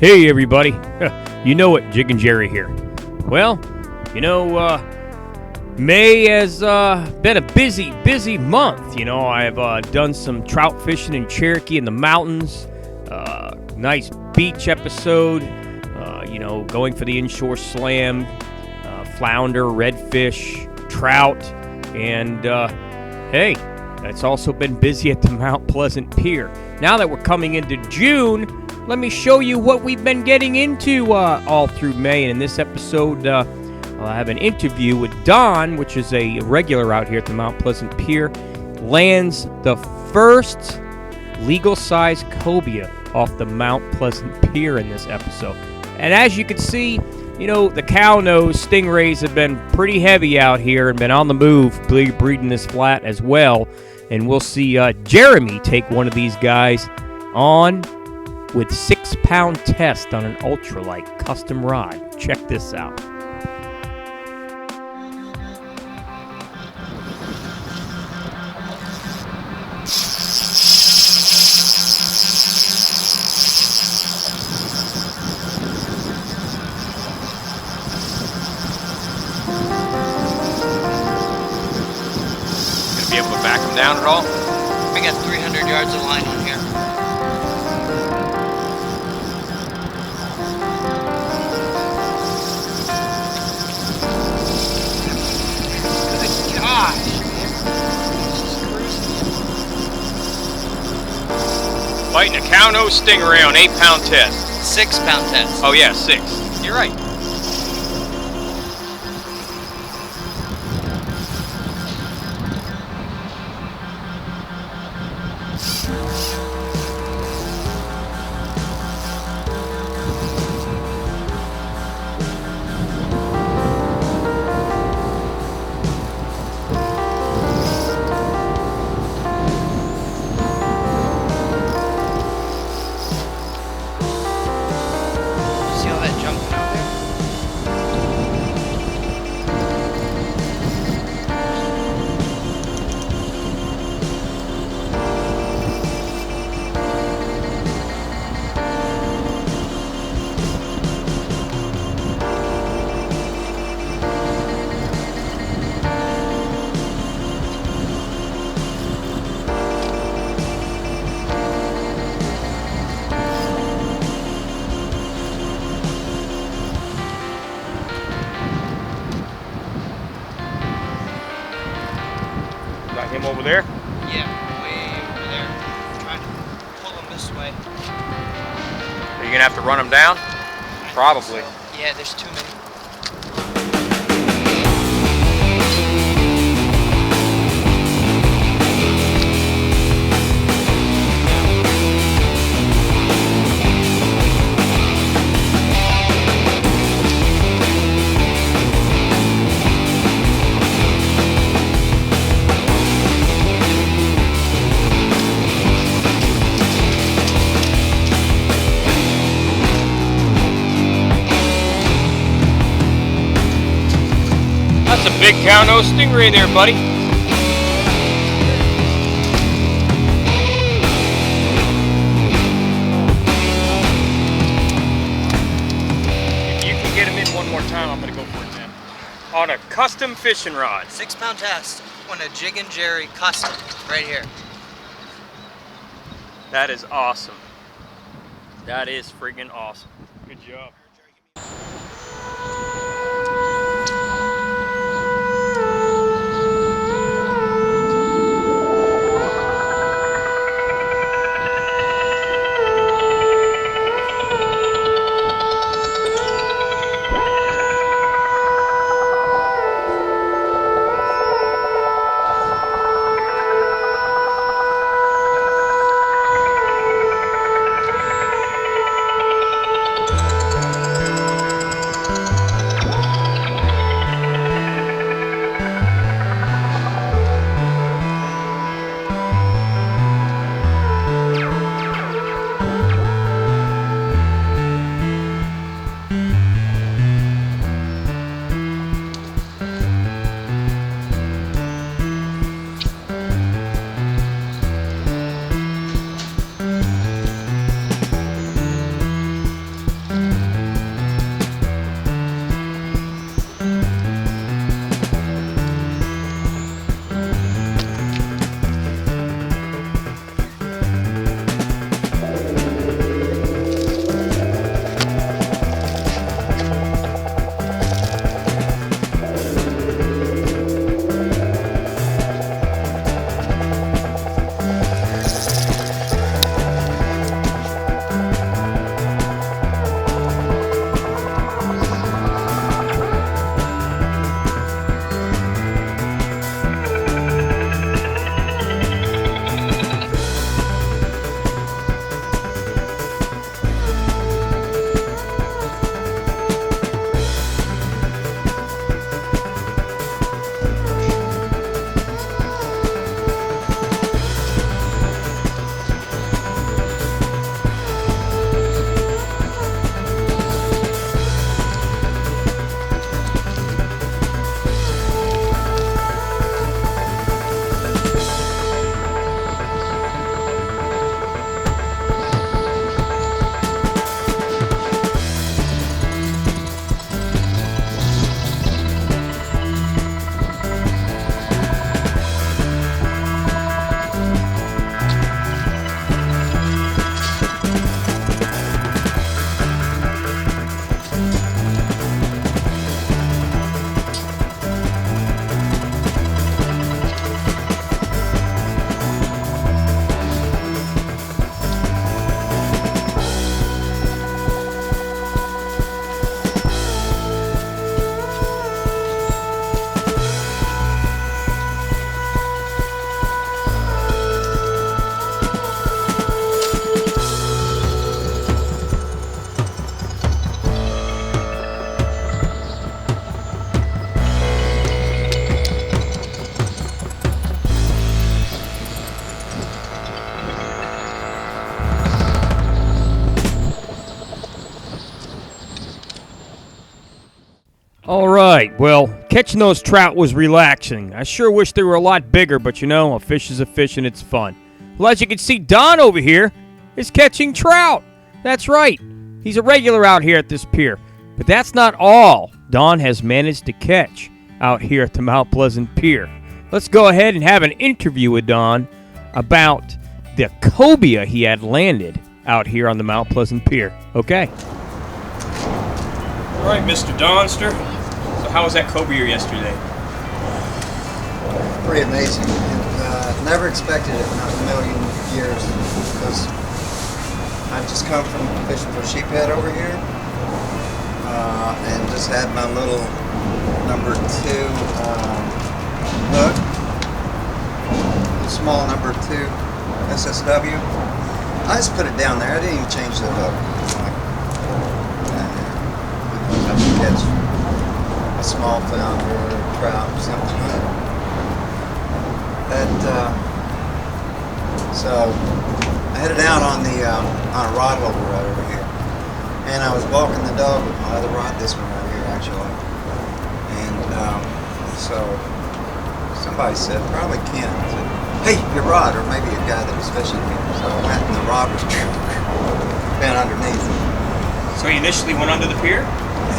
Hey everybody, you know it, Jiggin Jerry here. Well, May has been a busy month. I've done some trout fishing in Cherokee in the mountains, nice beach episode, going for the inshore slam, flounder, redfish, trout, and hey, it's also been busy at the Mount Pleasant Pier. Now that we're coming into June, let me show you what we've been getting into all through May. And in this episode, I'll have an interview with Don, which is a regular out here at the Mount Pleasant Pier. Lands the first legal-size cobia off the Mount Pleasant Pier in this episode. And as you can see, the cow-nose stingrays have been pretty heavy out here and been on the move, breeding this flat as well. And we'll see Jeremy take one of these guys on with 6-pound test on an ultralight custom rod. Check this out. Gonna be able to back them down at all? I got 300 yards of line on here. Fighting a cow-nose stingray on 8-pound test. 6-pound test. Oh yeah, 6. You're right. Got him over there? Yeah, way over there. I'm trying to pull him this way. Are you gonna have to run them down? Probably. Yeah, there's too many. That's a big cow-nose stingray there, buddy. If you can get him in one more time, I'm gonna go for it, man. On a custom fishing rod. 6-pound test on a Jiggin Jerry custom right here. That is awesome. That is friggin' awesome. Good job. right. Well, catching those trout was relaxing. I sure wish they were a lot bigger, but you know, a fish is a fish and it's fun. Well, as you can see, Don over here is catching trout. That's right. He's a regular out here at this pier. But that's not all Don has managed to catch out here at the Mount Pleasant Pier. Let's go ahead and have an interview with Don about the cobia he had landed out here on the Mount Pleasant Pier. Okay. All right, Mr. Donster. So how was that cobia yesterday? Pretty amazing. And, never expected it in a million years because I just come from fishing for sheephead over here and just had my little number 2 hook, a small number 2 SSW. I just put it down there. I didn't even change the hook. I should catch a small flounder or a trout or something. So I headed out on a rod holder right over here, and I was walking the dog with my other rod, this one right here actually, and so somebody said, probably Ken, said, hey, your rod, or maybe a guy that was fishing here. So I went and the rod was bent underneath. So he initially went under the pier?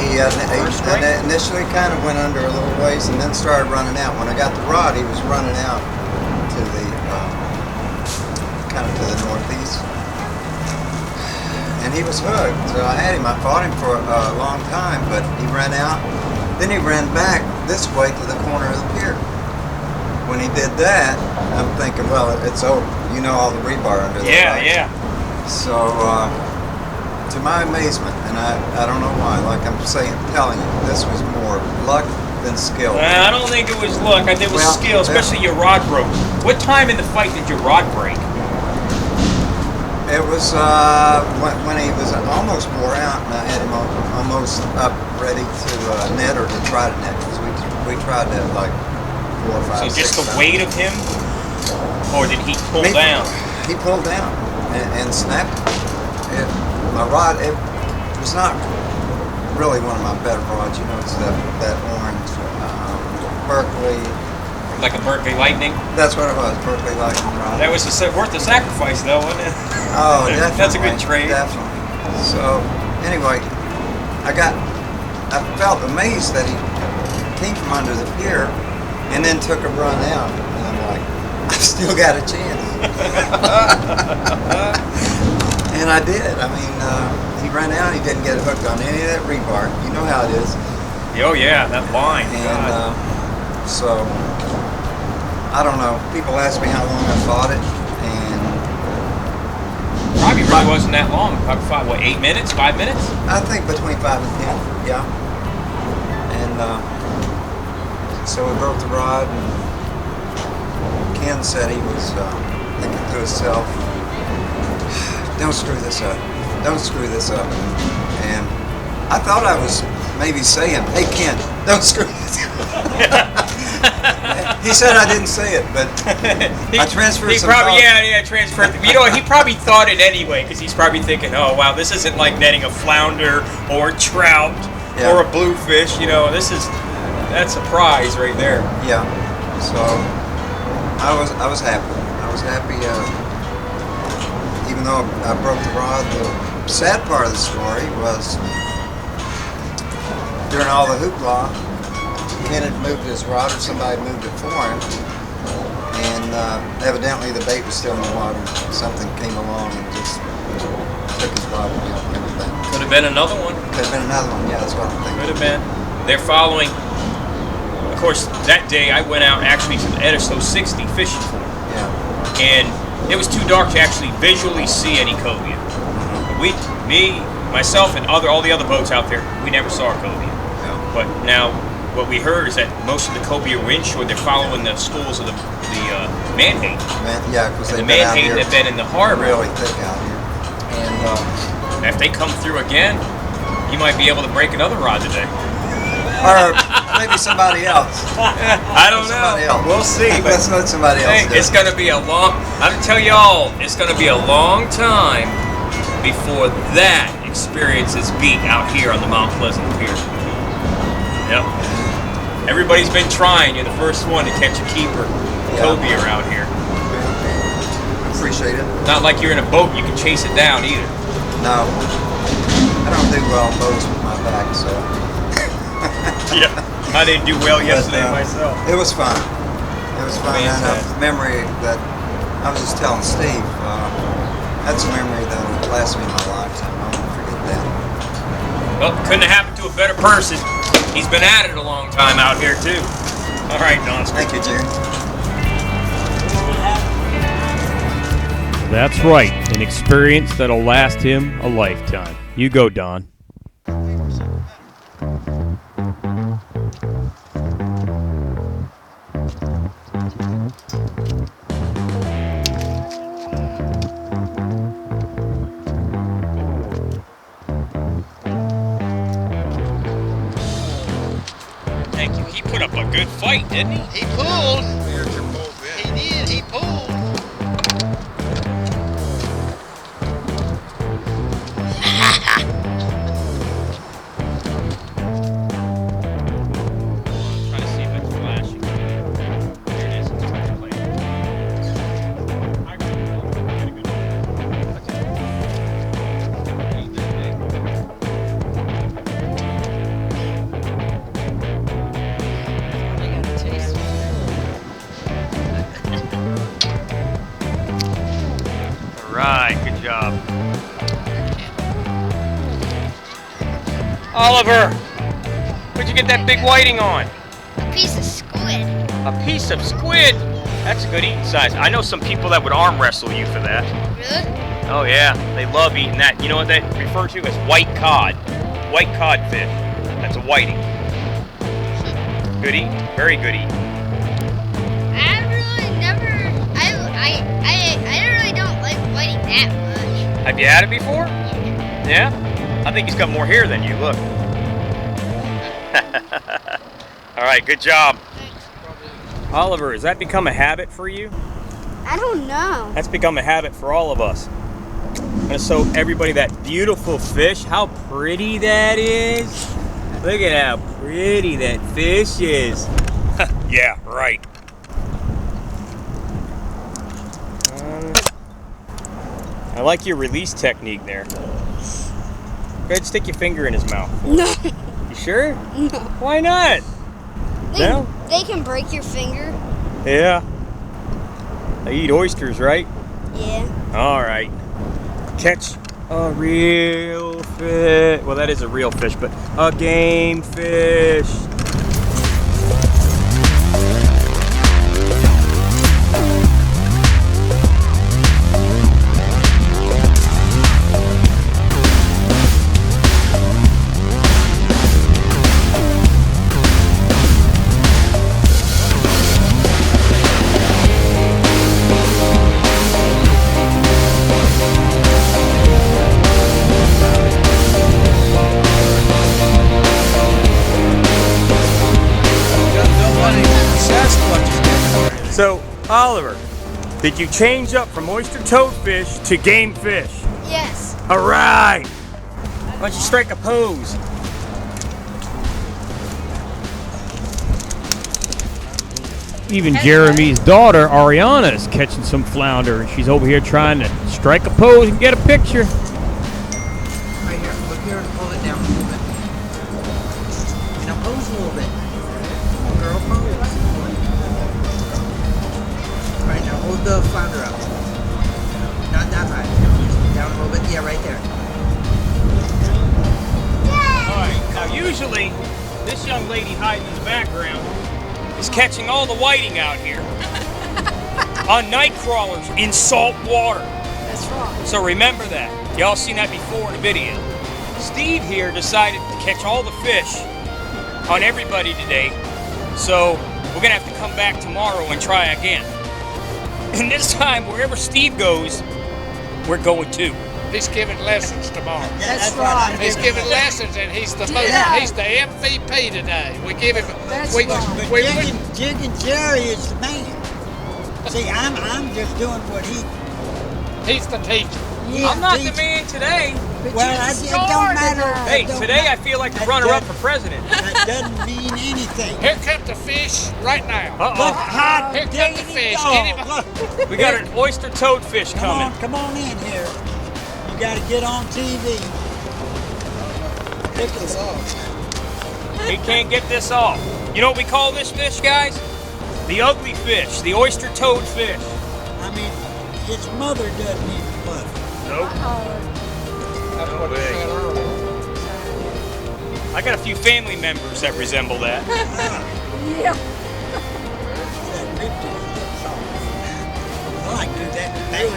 He initially kind of went under a little ways and then started running out. When I got the rod, he was running out to the kind of to the northeast, and he was hooked. So I had him. I fought him for a long time, but he ran out. Then he ran back this way to the corner of the pier. When he did that, I'm thinking, well, it's over. You know, all the rebar under the rod. Yeah. So. To my amazement, and I don't know why, like I'm telling you, this was more luck than skill. I don't think it was luck. I think it was skill, especially your rod broke. What time in the fight did your rod break? It was when he was almost wore out, and I had him almost up, ready to net or to try to net, because we tried that like 4 or 5. So just the times. weight of him, or did he pull down? He pulled down and snapped it. My rod, it was not really one of my better rods. You know, it's that orange Berkeley. Like a Berkeley Lightning? That's what it was, Berkeley Lightning rod. That was worth the sacrifice, though, wasn't it? Oh, definitely. That's a good trade. Definitely. So, anyway, I felt amazed that he came from under the pier and then took a run out. And I'm like, I've still got a chance. And I did. I mean, he ran out. He didn't get hooked on any of that rebar. You know how it is. Oh yeah, that line. And so I don't know. People ask me how long I fought it, and probably really wasn't that long. Probably fought, what, 8 minutes, 5 minutes? I think between 5 and 10. Yeah. And so we broke the rod, and Ken said he was thinking to himself, don't screw this up. Don't screw this up. And I thought I was maybe saying, hey, Ken, don't screw this up. He said I didn't say it, but I transferred some probably, thought. Yeah, transferred. You know, he probably thought it anyway, because he's probably thinking, oh, wow, this isn't like netting a flounder or a trout or a bluefish. You know, that's a prize right there. Yeah. So I was happy. I was happy. Even though I broke the rod, the sad part of the story was during all the hoopla, Ken had moved his rod, or somebody moved it for him, and evidently the bait was still in the water. Something came along and just took his rod and everything. Could have been another one. Could have been another one, yeah, that's what I'm thinking. Could have been. They're following. Of course, that day I went out actually to the Edisto 60 fishing for him. Yeah. And it was too dark to actually visually see any cobia. Myself, and all the other boats out there, we never saw a cobia. Yeah. But now, what we heard is that most of the cobia were inshore. They're following the schools of the Manhattan. Yeah, because The Manhattan have been in the harbor. Really thick out here. And if they come through again, you might be able to break another rod today. or maybe somebody else. I don't know. We'll see. But let's let somebody else do it. It's going to be a long. I'm gonna tell y'all, it's going to be a long time before that experience is beat out here on the Mount Pleasant Pier. Yep. Everybody's been trying. You're the first one to catch a keeper. Cobia around here. Appreciate it. Not like you're in a boat, you can chase it down either. No, I don't do well on boats with my back, so. Yeah, I didn't do well yesterday myself. It was fun. It was fun. And a Fantastic. memory that I was just telling Steve. That's a memory that will last me my lifetime. I won't forget that. Well, couldn't have happened to a better person. He's been at it a long time out here too. All right, Don. Thank you, Jerry. That's right, an experience that'll last him a lifetime. You go, Don. Thank you. He put up a good fight, didn't he? He pulled. He did. He pulled. Try to see if it's flashing. There it is. It's trying to play. All right, good job. Oliver, where'd you get that big whiting on? A piece of squid. A piece of squid? That's a good eating size. I know some people that would arm wrestle you for that. Really? Oh yeah, they love eating that. You know what they refer to as white cod. White codfish. That's a whiting. Good eat. Very good eat. I really never. I really don't like whiting that much. Have you had it before? Yeah? I think he's got more hair than you. Look. All right, good job. Oliver, has that become a habit for you? I don't know. That's become a habit for all of us. I'm gonna show everybody that beautiful fish. How pretty that is. Look at how pretty that fish is. Yeah, right. I like your release technique there. Go ahead and stick your finger in his mouth. No. You sure? No. Why not? No? They can break your finger. Yeah. They eat oysters, right? Yeah. All right. Catch a real fish. Well, that is a real fish, but a game fish. So, Oliver, did you change up from oyster toadfish to game fish? Yes. All right. Why don't you strike a pose? Even Jeremy's daughter, Ariana, is catching some flounder. She's over here trying to strike a pose and get a picture. Right here. Look here and pull it down a little bit. Now pose a little bit. Girl, pose. All right, now hold the flounder up. Not that high. Down a little bit. Yeah, right there. All right. Now, usually, this young lady hiding in the background is catching all the whiting out here on night crawlers in salt water. That's wrong. So remember that. Y'all seen that before in the video. Steve here decided to catch all the fish on everybody today. So we're gonna have to come back tomorrow and try again. And this time, wherever Steve goes, we're going too. He's giving lessons tomorrow. That's right. He's giving lessons, and he's the he's the MVP today. We give him. That's we, right. But we, Jiggin Jerry is the man. See, I'm just doing what he. he's the teacher. Yeah, I'm not the teach- man today. Well, it don't matter. Hey, It don't today I matter. feel like the That runner-up doesn't- for president. That doesn't mean anything. Here comes the fish right now. Look, Uh-oh. hot Here comes the diggity fish. dog. Anybody- Look. We got an oyster toadfish coming. Come on in here. You got to get on TV. Take this off. He can't get this off. You know what we call this fish, guys? The ugly fish, the oyster toadfish. I mean, his mother doesn't even love him. Nope. That's what he said earlier. I got a few family members that resemble that. Yeah. That ripped his lips off. I like to do that to babies.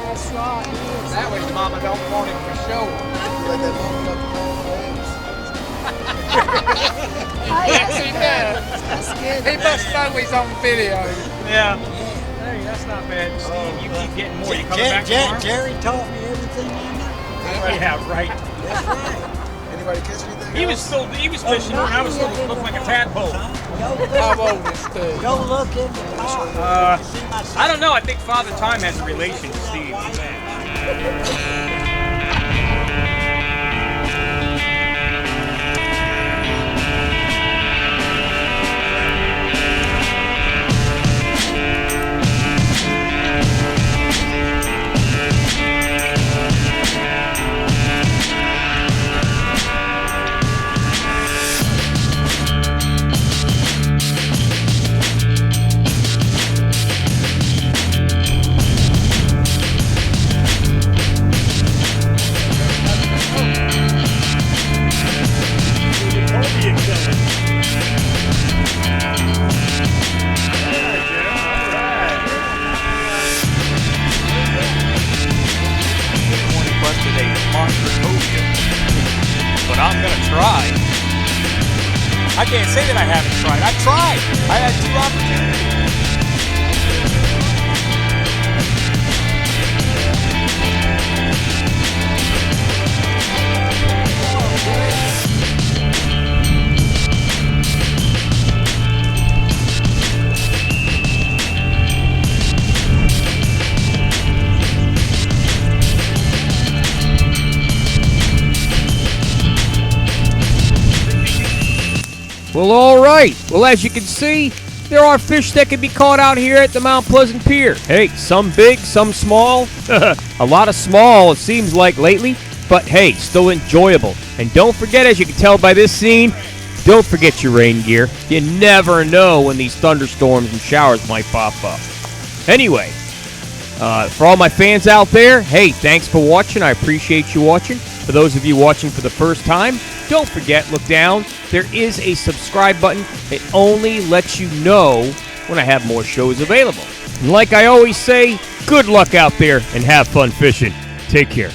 That's right. That way his mama don't want him for sure. Yes, he does. That's good. He must know he's on video. Yeah. Hey, that's not bad. Steve, you keep getting more. You coming back tomorrow? Jerry taught me everything I know. Yeah, right. That's right. Anybody catch anything? He was fishing when I was still looked like a tadpole. Son, How old is Steve? go look in the pot. You see my son? I don't know. I think Father Time has a relation to Steve. Busted a monster Cobia, but I'm gonna try. I can't say that I haven't tried. I've tried. I had 2 opportunities. Well, all right. Well, as you can see, there are fish that can be caught out here at the Mount Pleasant Pier. Hey, some big, some small. A lot of small, it seems like lately. But hey, still enjoyable. And don't forget, as you can tell by this scene, don't forget your rain gear. You never know when these thunderstorms and showers might pop up. Anyway, for all my fans out there, hey, thanks for watching. I appreciate you watching. For those of you watching for the first time, don't forget, look down. There is a subscribe button. It only lets you know when I have more shows available. And like I always say, good luck out there and have fun fishing. Take care.